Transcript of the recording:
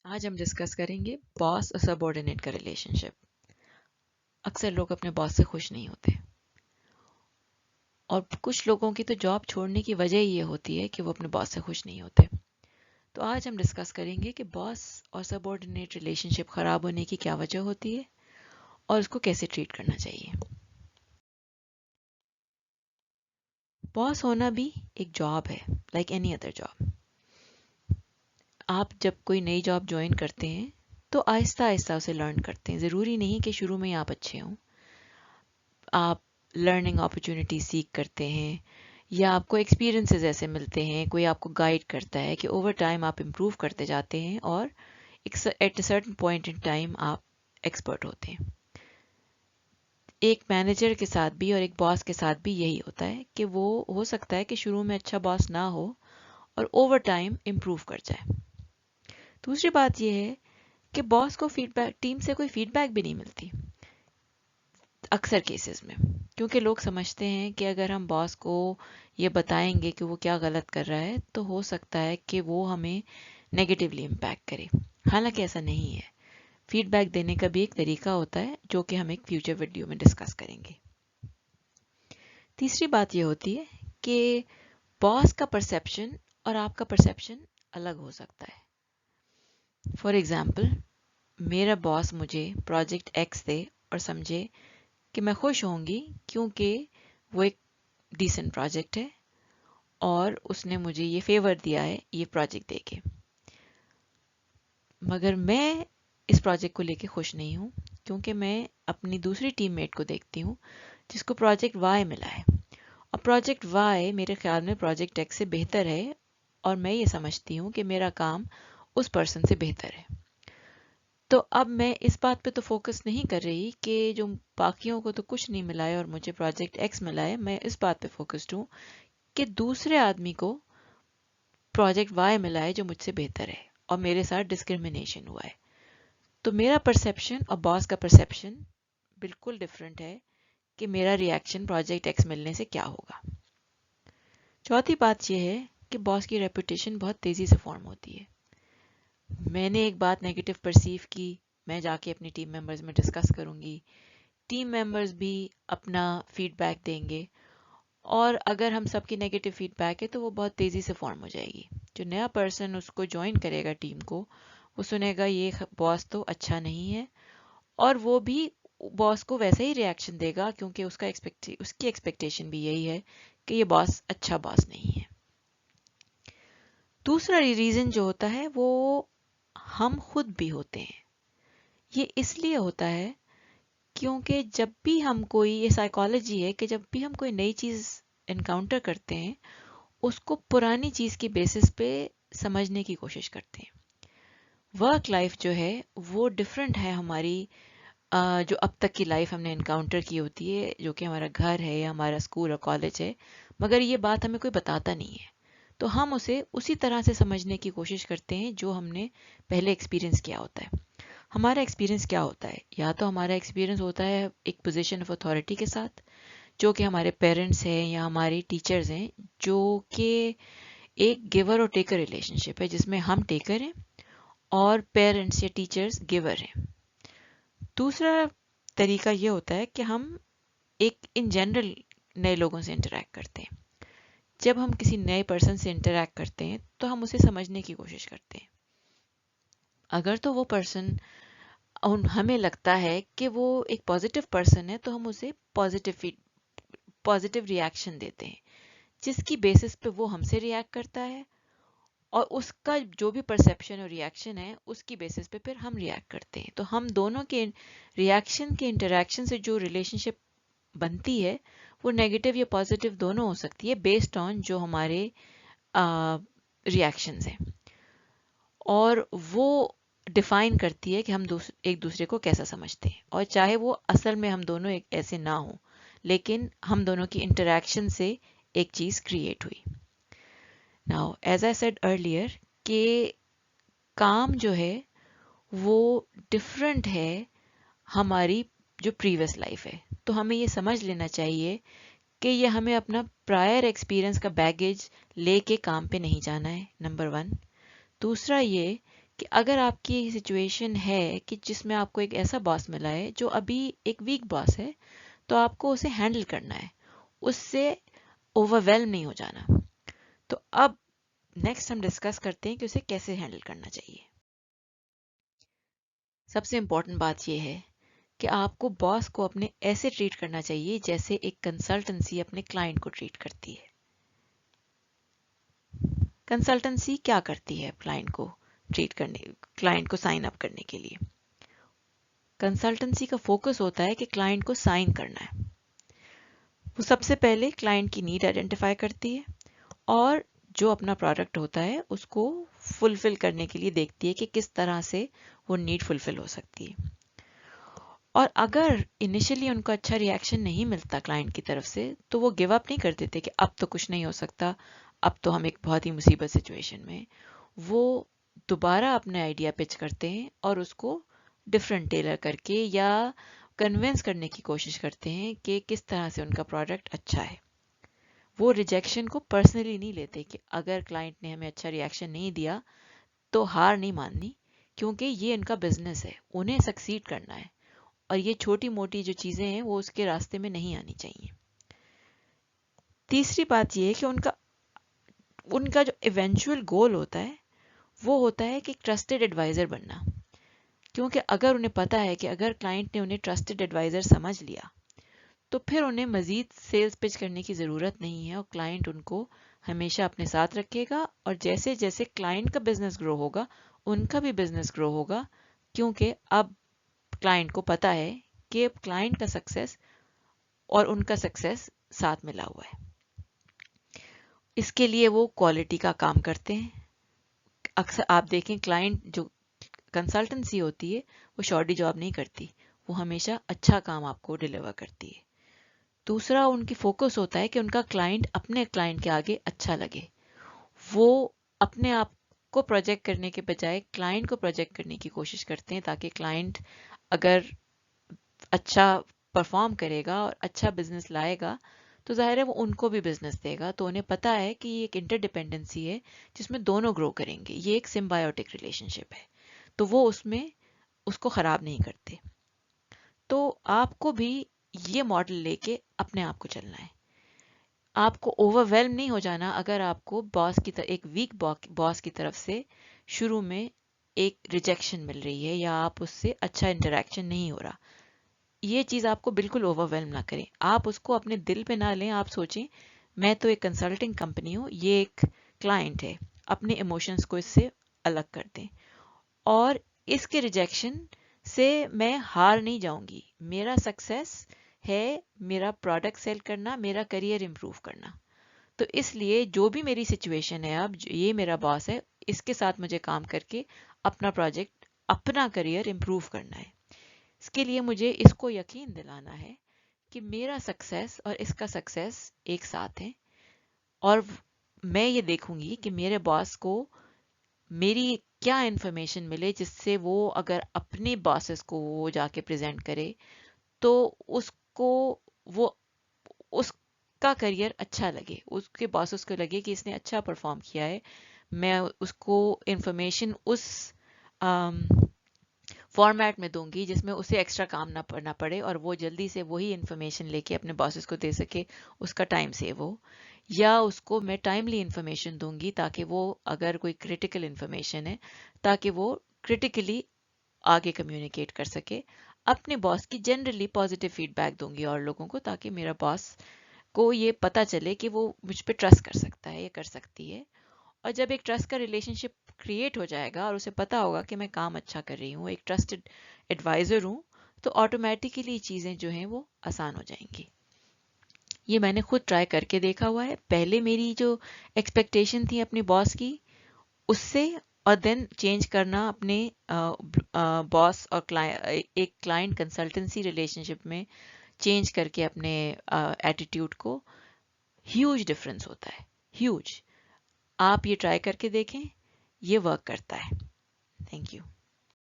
آج ہم ڈسکس کریں گے باس اور سبارڈینیٹ کا ریلیشنشپ. اکثر لوگ اپنے باس سے خوش نہیں ہوتے اور کچھ لوگوں کی تو جاب چھوڑنے کی وجہ یہ ہوتی ہے کہ وہ اپنے باس سے خوش نہیں ہوتے. تو آج ہم ڈسکس کریں گے کہ باس اور سبارڈینیٹ ریلیشنشپ خراب ہونے کی کیا وجہ ہوتی ہے اور اس کو کیسے ٹریٹ کرنا چاہیے. باس ہونا بھی ایک جاب ہے, لائک اینی ادر جاب. آپ جب کوئی نئی جاب جوائن کرتے ہیں تو آہستہ آہستہ اسے لرن کرتے ہیں. ضروری نہیں کہ شروع میں ہی آپ اچھے ہوں. آپ لرننگ اپرچونٹی سیکھ کرتے ہیں یا آپ کو ایکسپیرینسز ایسے ملتے ہیں, کوئی آپ کو گائیڈ کرتا ہے کہ اوور ٹائم آپ امپروو کرتے جاتے ہیں اور at a certain point in time آپ ایکسپرٹ ہوتے ہیں. ایک مینیجر کے ساتھ بھی اور ایک باس کے ساتھ بھی یہی ہوتا ہے کہ وہ ہو سکتا ہے کہ شروع میں اچھا باس نہ ہو اور اوور ٹائم امپروو کر جائے. دوسری بات یہ ہے کہ باس کو فیڈ بیک, ٹیم سے کوئی فیڈ بیک بھی نہیں ملتی اکثر کیسز میں, کیونکہ لوگ سمجھتے ہیں کہ اگر ہم باس کو یہ بتائیں گے کہ وہ کیا غلط کر رہا ہے تو ہو سکتا ہے کہ وہ ہمیں نیگیٹیولی امپیکٹ کرے. حالانکہ ایسا نہیں ہے. فیڈ بیک دینے کا بھی ایک طریقہ ہوتا ہے جو کہ ہم ایک فیوچر ویڈیو میں ڈسکس کریں گے. تیسری بات یہ ہوتی ہے کہ باس کا پرسیپشن اور آپ کا پرسیپشن الگ ہو سکتا ہے. فار ایگزامپل, میرا باس مجھے پروجیکٹ ایکس دے اور سمجھے کہ میں خوش ہوں گی کیونکہ وہ ایک ڈیسنٹ پروجیکٹ ہے اور اس نے مجھے یہ فیور دیا ہے یہ پروجیکٹ دے کے. مگر میں اس پروجیکٹ کو لے کے خوش نہیں ہوں کیونکہ میں اپنی دوسری ٹیم میٹ کو دیکھتی ہوں جس کو پروجیکٹ وائی ملا ہے اور پروجیکٹ وائی میرے خیال میں پروجیکٹ ایکس سے بہتر ہے اور میں یہ سمجھتی ہوں کہ میرا کام اس پرسن سے بہتر ہے. تو اب میں اس بات پہ تو فوکس نہیں کر رہی کہ جو باقیوں کو تو کچھ نہیں ملا ہے اور مجھے پروجیکٹ ایکس ملا ہے. میں اس بات پہ فوکسڈ ہوں کہ دوسرے آدمی کو پروجیکٹ وائی ملا ہے جو مجھ سے بہتر ہے اور میرے ساتھ ڈسکرمنیشن ہوا ہے. تو میرا پرسیپشن اور باس کا پرسیپشن بالکل ڈفرینٹ ہے کہ میرا ریئیکشن پروجیکٹ ایکس ملنے سے کیا ہوگا. چوتھی بات یہ ہے کہ باس کی ریپوٹیشن بہت تیزی سے فارم ہوتی ہے. میں نے ایک بات نیگیٹو پرسیو کی, میں جا کے اپنی ٹیم ممبرز میں ڈسکس کروں گی, ٹیم ممبرز بھی اپنا فیڈ بیک دیں گے اور اگر ہم سب کی نیگیٹو فیڈ بیک ہے تو وہ بہت تیزی سے فارم ہو جائے گی. جو نیا پرسن اس کو جوائن کرے گا ٹیم کو, وہ سنے گا یہ باس تو اچھا نہیں ہے اور وہ بھی باس کو ویسے ہی ریئیکشن دے گا کیونکہ اس کی ایکسپیکٹیشن بھی یہی ہے کہ یہ باس اچھا باس نہیں ہے. دوسرا ریزن جو ہوتا ہے وہ ہم خود بھی ہوتے ہیں. یہ اس لیے ہوتا ہے کیونکہ جب بھی ہم کوئی, یہ سائیکالوجی ہے کہ جب بھی ہم کوئی نئی چیز انکاؤنٹر کرتے ہیں اس کو پرانی چیز کی بیسس پہ سمجھنے کی کوشش کرتے ہیں. ورک لائف جو ہے وہ ڈفرینٹ ہے ہماری جو اب تک کی لائف ہم نے انکاؤنٹر کی ہوتی ہے, جو کہ ہمارا گھر ہے یا ہمارا اسکول اور کالج ہے, مگر یہ بات ہمیں کوئی بتاتا نہیں ہے تو ہم اسے اسی طرح سے سمجھنے کی کوشش کرتے ہیں جو ہم نے پہلے ایکسپیرینس کیا ہوتا ہے. ہمارا ایکسپیرینس کیا ہوتا ہے؟ یا تو ہمارا ایکسپیرینس ہوتا ہے ایک پوزیشن آف اتھارٹی کے ساتھ جو کہ ہمارے پیرنٹس ہیں یا ہمارے ٹیچرز ہیں, جو کہ ایک گیور اور ٹیکر ریلیشن شپ ہے جس میں ہم ٹیکر ہیں اور پیرنٹس یا ٹیچرز گیور ہیں. دوسرا طریقہ یہ ہوتا ہے کہ ہم ایک ان جنرل نئے لوگوں سے انٹریکٹ کرتے ہیں. جب ہم کسی نئے پرسن سے انٹریکٹ کرتے ہیں تو ہم اسے سمجھنے کی کوشش کرتے ہیں. اگر تو وہ پرسن ہمیں لگتا ہے کہ وہ ایک پازیٹیو پرسن ہے تو ہم اسے پازیٹیو ریئیکشن دیتے ہیں جس کی بیسس پہ وہ ہم سے ریئیکٹ کرتا ہے اور اس کا جو بھی پرسیپشن اور ریئیکشن ہے اس کی بیسس پہ پھر ہم ریئیکٹ کرتے ہیں. تو ہم دونوں کے ریئیکشن کے انٹریکشن سے جو ریلیشن شپ بنتی ہے وہ نیگیٹو یا پازیٹیو دونوں ہو سکتی ہے بیسڈ آن جو ہمارے ریئیکشنز ہیں, اور وہ ڈیفائن کرتی ہے کہ ہم ایک دوسرے کو کیسا سمجھتے ہیں. اور چاہے وہ اصل میں ہم دونوں ایک ایسے نہ ہوں لیکن ہم دونوں کی انٹریکشن سے ایک چیز کریٹ ہوئی. Now, as I said earlier کہ کام جو ہے وہ ڈفرینٹ ہے ہماری جو پریویس لائف ہے, تو ہمیں یہ سمجھ لینا چاہیے کہ یہ ہمیں اپنا پرائر ایکسپیرئنس کا بیگیج لے کے کام پہ نہیں جانا ہے, نمبر 1. دوسرا یہ کہ اگر آپ کی سچویشن ہے کہ جس میں آپ کو ایک ایسا باس ملا ہے جو ابھی ایک ویک باس ہے، تو آپ کو اسے ہینڈل کرنا ہے، اس سے اوور ویلم نہیں ہو جانا. تو اب نیکسٹ ہم ڈسکس کرتے ہیں کہ اسے کیسے ہینڈل کرنا چاہیے. سب سے امپورٹنٹ بات یہ ہے کہ آپ کو باس کو اپنے ایسے ٹریٹ کرنا چاہیے جیسے ایک کنسلٹنسی اپنے کلائنٹ کو ٹریٹ کرتی ہے. کنسلٹنسی کیا کرتی ہے کلائنٹ کو ٹریٹ کرنے، کلائنٹ کو سائن اپ کرنے کے لیے؟ کنسلٹنسی کا فوکس ہوتا ہے کہ کلائنٹ کو سائن کرنا ہے. وہ سب سے پہلے کلائنٹ کی نیڈ آئیڈینٹیفائی کرتی ہے اور جو اپنا پروڈکٹ ہوتا ہے اس کو فلفل کرنے کے لیے دیکھتی ہے کہ کس طرح سے وہ نیڈ فلفل ہو سکتی ہے. اور اگر انیشلی ان کو اچھا ریئیکشن نہیں ملتا کلائنٹ کی طرف سے تو وہ گیو اپ نہیں کر دیتے کہ اب تو کچھ نہیں ہو سکتا، اب تو ہم ایک بہت ہی مصیبت سچویشن میں. وہ دوبارہ اپنے آئیڈیا پچ کرتے ہیں اور اس کو ڈفرینٹ ٹیلر کر کے یا کنونس کرنے کی کوشش کرتے ہیں کہ کس طرح سے ان کا پروڈکٹ اچھا ہے. وہ ریجیکشن کو پرسنلی نہیں لیتے کہ اگر کلائنٹ نے ہمیں اچھا ریئیکشن نہیں دیا تو ہار نہیں ماننی، کیونکہ یہ ان کا بزنس ہے، انہیں سکسیڈ کرنا ہے اور یہ چھوٹی موٹی جو چیزیں ہیں وہ اس کے راستے میں نہیں آنی چاہیے. تیسری بات یہ ہے کہ ان کا جو ایونچوئل گول ہوتا ہے وہ ہوتا ہے کہ ایک ٹرسٹڈ ایڈوائزر بننا. کیونکہ اگر انہیں پتا ہے کہ اگر کلائنٹ نے انہیں ٹرسٹڈ ایڈوائزر سمجھ لیا تو پھر انہیں مزید سیلز پچ کرنے کی ضرورت نہیں ہے اور کلائنٹ ان کو ہمیشہ اپنے ساتھ رکھے گا. اور جیسے جیسے کلائنٹ کا بزنس گرو ہوگا ان کا بھی بزنس گرو ہوگا، کیونکہ اب کلائنٹ کو پتا ہے کہ کلائنٹ کا سکسیس اور ان کا سکسیس ساتھ ملا ہوا ہے. اس کے لیے وہ کوالٹی کا کام کرتے ہیں. اکثر آپ دیکھیں کلائنٹ جو کنسلٹنسی ہوتی ہے وہ شارٹی جاب نہیں کرتی، وہ ہمیشہ اچھا کام آپ کو ڈیلیور کرتی ہے. دوسرا ان کی فوکس ہوتا ہے کہ ان کا کلائنٹ اپنے کلائنٹ کے آگے اچھا لگے. وہ اپنے آپ کو پروجیکٹ کرنے کے بجائے کلائنٹ کو پروجیکٹ کرنے کی کوشش کرتے ہیں تاکہ کلائنٹ اگر اچھا پرفارم کرے گا اور اچھا بزنس لائے گا تو ظاہر ہے وہ ان کو بھی بزنس دے گا. تو انہیں پتا ہے کہ یہ ایک انٹر ڈیپینڈنسی ہے جس میں دونوں گرو کریں گے، یہ ایک سمبایوٹک ریلیشن شپ ہے، تو وہ اس میں اس کو خراب نہیں کرتے. تو آپ کو بھی یہ ماڈل لے کے اپنے آپ کو چلنا ہے. آپ کو اوور ویلم نہیں ہو جانا اگر آپ کو باس کی ایک ویک باس کی طرف سے شروع میں ایک ریجیکشن مل رہی ہے یا آپ اس سے اچھا انٹریکشن نہیں ہو رہا. یہ چیز آپ کو بالکل اوور ویلم نہ کریں. آپ اس کو اپنے دل پہ نہ لیں. آپ سوچیں میں تو ایک کنسلٹنگ کمپنی ہوں، یہ ایک کلائنٹ ہے، اپنے ایموشنز کو اس سے الگ کر دیں اور اس کے ریجیکشن سے میں ہار نہیں جاؤں گی. میرا سکسیس ہے میرا پروڈکٹ سیل کرنا، میرا کریئر امپروو کرنا. تو اس لیے جو بھی میری سچویشن ہے اب یہ میرا باس ہے، اس کے ساتھ مجھے کام کر کے اپنا پروجیکٹ اپنا کریئر امپروو کرنا ہے. اس کے لیے مجھے اس کو یقین دلانا ہے کہ میرا سکسیس اور اس کا سکسیس ایک ساتھ ہے اور میں یہ دیکھوں گی کہ میرے باس کو میری کیا انفارمیشن ملے جس سے وہ اگر اپنے باسز کو وہ جا کے پریزنٹ کرے تو اس کو وہ اس کا کریئر اچھا لگے، اس کے باسز کو لگے کہ اس نے اچھا پرفارم کیا ہے. میں اس کو انفارمیشن اس فارمیٹ میں دوں گی جس میں اسے ایکسٹرا کام نہ کرنا پڑے اور وہ جلدی سے وہی انفارمیشن لے کے اپنے باسز کو دے سکے، اس کا ٹائم سیو ہو. یا اس کو میں ٹائملی انفارمیشن دوں گی تاکہ وہ اگر کوئی کریٹیکل انفارمیشن ہے تاکہ وہ کریٹیکلی آگے کمیونیکیٹ کر سکے. اپنے باس کی جنرلی پازیٹیو فیڈ بیک دوں گی اور لوگوں کو تاکہ میرا باس کو یہ پتا چلے کہ وہ مجھ پہ ٹرسٹ کر سکتا ہے یا کر سکتی ہے. اور جب ایک ٹرسٹ کا ریلیشن شپ کریٹ ہو جائے گا اور اسے پتا ہوگا کہ میں کام اچھا کر رہی ہوں، ایک ٹرسٹڈ ایڈوائزر ہوں، تو آٹومیٹیکلی چیزیں جو ہیں وہ آسان ہو جائیں گی. یہ میں نے خود ٹرائی کر کے دیکھا ہوا ہے. پہلے میری جو ایکسپیکٹیشن تھی اپنے باس کی اس سے اور دین چینج کرنا اپنے باس اور ایک کلائنٹ کنسلٹنسی ریلیشن شپ میں چینج کر کے اپنے ایٹیٹیوڈ کو، ہیوج ڈفرینس ہوتا ہے، ہیوج. آپ یہ ٹرائی کر کے دیکھیں، یہ ورک کرتا ہے. Thank you.